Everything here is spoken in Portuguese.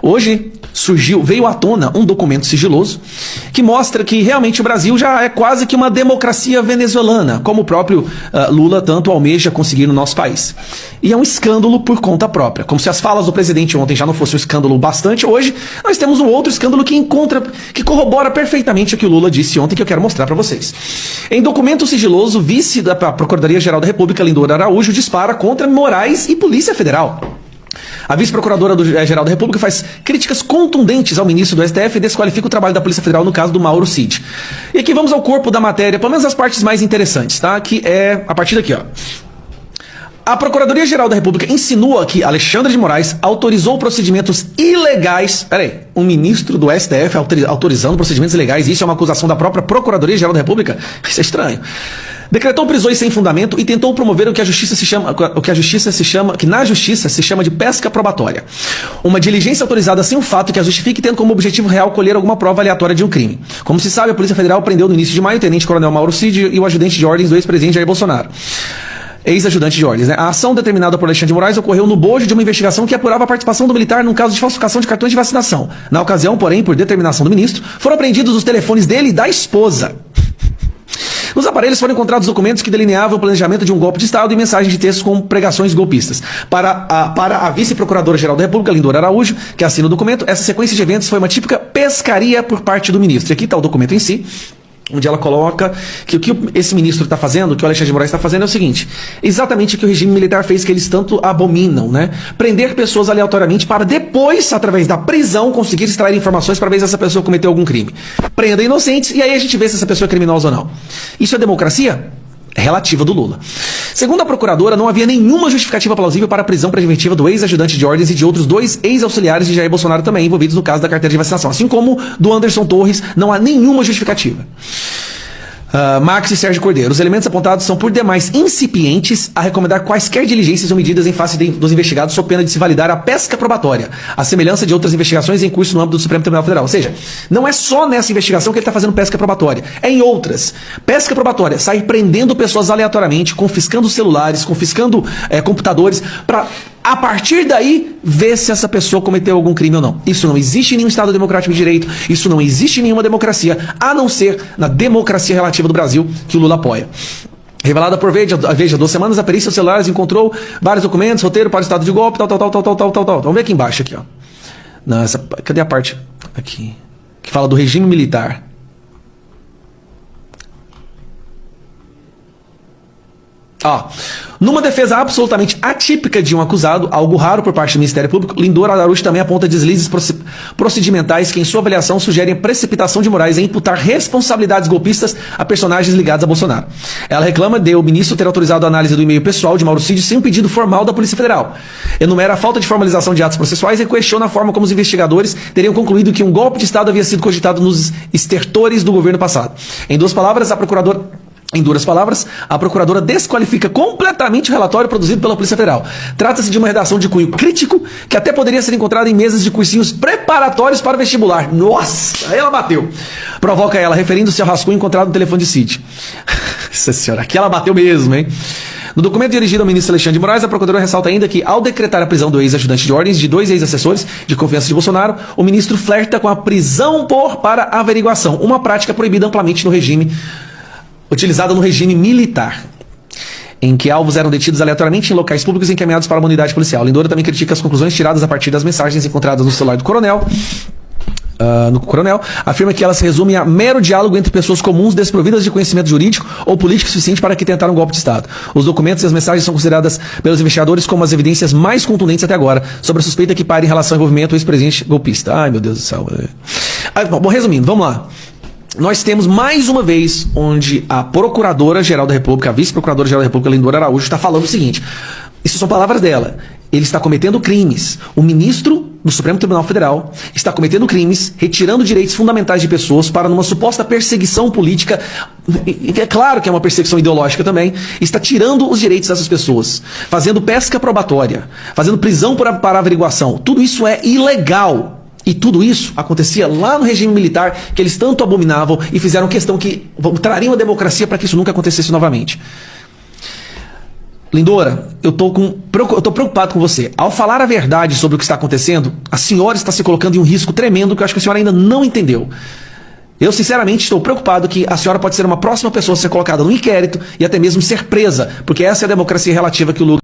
Hoje veio à tona um documento sigiloso que mostra que realmente o Brasil já é quase que uma democracia venezuelana, como o próprio Lula tanto almeja conseguir no nosso país. E é um escândalo por conta própria. Como se as falas do presidente ontem já não fossem um escândalo bastante, hoje nós temos um outro escândalo que corrobora perfeitamente o que o Lula disse ontem, que eu quero mostrar para vocês. Em documento sigiloso, vice da Procuradoria-Geral da República, Lindora Araújo, dispara contra Moraes e Polícia Federal. A vice-procuradora-geral da República faz críticas contundentes ao ministro do STF e desqualifica o trabalho da Polícia Federal no caso do Mauro Cid. E aqui vamos ao corpo da matéria, pelo menos as partes mais interessantes, tá? Que é a partir daqui, ó. A Procuradoria-Geral da República insinua que Alexandre de Moraes autorizou procedimentos ilegais. Peraí, um ministro do STF autorizando procedimentos ilegais? Isso é uma acusação da própria Procuradoria-Geral da República? Isso é estranho. Decretou prisões sem fundamento e tentou promover o que na justiça se chama de pesca probatória. Uma diligência autorizada sem o fato que a justifique, tendo como objetivo real colher alguma prova aleatória de um crime. Como se sabe, a Polícia Federal prendeu no início de maio o tenente-coronel Mauro Cid e o ajudante de ordens do ex-presidente Jair Bolsonaro. Ex-ajudante de ordens, né? A ação determinada por Alexandre de Moraes ocorreu no bojo de uma investigação que apurava a participação do militar num caso de falsificação de cartões de vacinação. Na ocasião, porém, por determinação do ministro, foram apreendidos os telefones dele e da esposa. Nos aparelhos foram encontrados documentos que delineavam o planejamento de um golpe de Estado e mensagens de textos com pregações golpistas. Para a vice-procuradora-geral da República, Lindora Araújo, que assina o documento, essa sequência de eventos foi uma típica pescaria por parte do ministro. E aqui está o documento em si, onde ela coloca que o que esse ministro está fazendo, o que o Alexandre de Moraes está fazendo é o seguinte: exatamente o que o regime militar fez, que eles tanto abominam, né? Prender pessoas aleatoriamente para depois, através da prisão, conseguir extrair informações para ver se essa pessoa cometeu algum crime. Prenda inocentes e aí a gente vê se essa pessoa é criminosa ou não. Isso é democracia? Relativa do Lula. Segundo a procuradora, não havia nenhuma justificativa plausível para a prisão preventiva do ex-ajudante de ordens e de outros 2 ex-auxiliares de Jair Bolsonaro também envolvidos no caso da carteira de vacinação. Assim como do Anderson Torres, não há nenhuma justificativa. Marques e Sérgio Cordeiro. Os elementos apontados são por demais incipientes a recomendar quaisquer diligências ou medidas em face dos investigados sob pena de se validar a pesca probatória, a semelhança de outras investigações em curso no âmbito do Supremo Tribunal Federal. Ou seja, não é só nessa investigação que ele está fazendo pesca probatória, é em outras. Pesca probatória, sair prendendo pessoas aleatoriamente, confiscando celulares, confiscando computadores, para a partir daí ver se essa pessoa cometeu algum crime ou não. Isso não existe em nenhum Estado democrático de direito, isso não existe em nenhuma democracia, a não ser na democracia relativa do Brasil, que o Lula apoia. Revelada por Veja, 2 semanas, a perícia dos celulares encontrou vários documentos, roteiro para o estado de golpe, tal. Vamos ver aqui embaixo, aqui, ó. Não, cadê a parte aqui? Que fala do regime militar. Numa defesa absolutamente atípica de um acusado, algo raro por parte do Ministério Público, Lindora Araújo também aponta deslizes procedimentais que, em sua avaliação, sugerem a precipitação de Moraes em imputar responsabilidades golpistas a personagens ligados a Bolsonaro. Ela reclama de o ministro ter autorizado a análise do e-mail pessoal de Mauro Cid sem um pedido formal da Polícia Federal. Enumera a falta de formalização de atos processuais e questiona a forma como os investigadores teriam concluído que um golpe de Estado havia sido cogitado nos estertores do governo passado. Em duras palavras, a procuradora desqualifica completamente o relatório produzido pela Polícia Federal. Trata-se de uma redação de cunho crítico que até poderia ser encontrada em mesas de cursinhos preparatórios para o vestibular. Nossa, aí ela bateu. Provoca ela, referindo-se ao rascunho encontrado no telefone de Cid. Nossa senhora, aqui ela bateu mesmo, hein? No documento dirigido ao ministro Alexandre de Moraes, a procuradora ressalta ainda que, ao decretar a prisão do ex-ajudante de ordens de 2 ex-assessores de confiança de Bolsonaro, o ministro flerta com a prisão para averiguação, uma prática proibida amplamente no regime utilizada no regime militar, em que alvos eram detidos aleatoriamente em locais públicos encaminhados para uma unidade policial. Lindora também critica as conclusões tiradas a partir das mensagens encontradas no celular do coronel. Afirma que ela se resume a mero diálogo entre pessoas comuns desprovidas de conhecimento jurídico ou político suficiente para que tentaram um golpe de Estado. Os documentos e as mensagens são consideradas pelos investigadores como as evidências mais contundentes até agora sobre a suspeita que paira em relação ao envolvimento do ex-presidente golpista. Ai, meu Deus do céu. Bom, resumindo, vamos lá. Nós temos mais uma vez onde a Procuradora-Geral da República, a Vice-Procuradora-Geral da República, Lindora Araújo, está falando o seguinte: isso são palavras dela, ele está cometendo crimes. O ministro do Supremo Tribunal Federal está cometendo crimes, retirando direitos fundamentais de pessoas para numa suposta perseguição política, e é claro que é uma perseguição ideológica também, está tirando os direitos dessas pessoas, fazendo pesca probatória, fazendo prisão para averiguação. Tudo isso é ilegal. E tudo isso acontecia lá no regime militar, que eles tanto abominavam e fizeram questão que trariam a democracia para que isso nunca acontecesse novamente. Lindora, eu tô preocupado com você. Ao falar a verdade sobre o que está acontecendo, a senhora está se colocando em um risco tremendo que eu acho que a senhora ainda não entendeu. Eu, sinceramente, estou preocupado que a senhora pode ser uma próxima pessoa a ser colocada no inquérito e até mesmo ser presa, porque essa é a democracia relativa que o Lula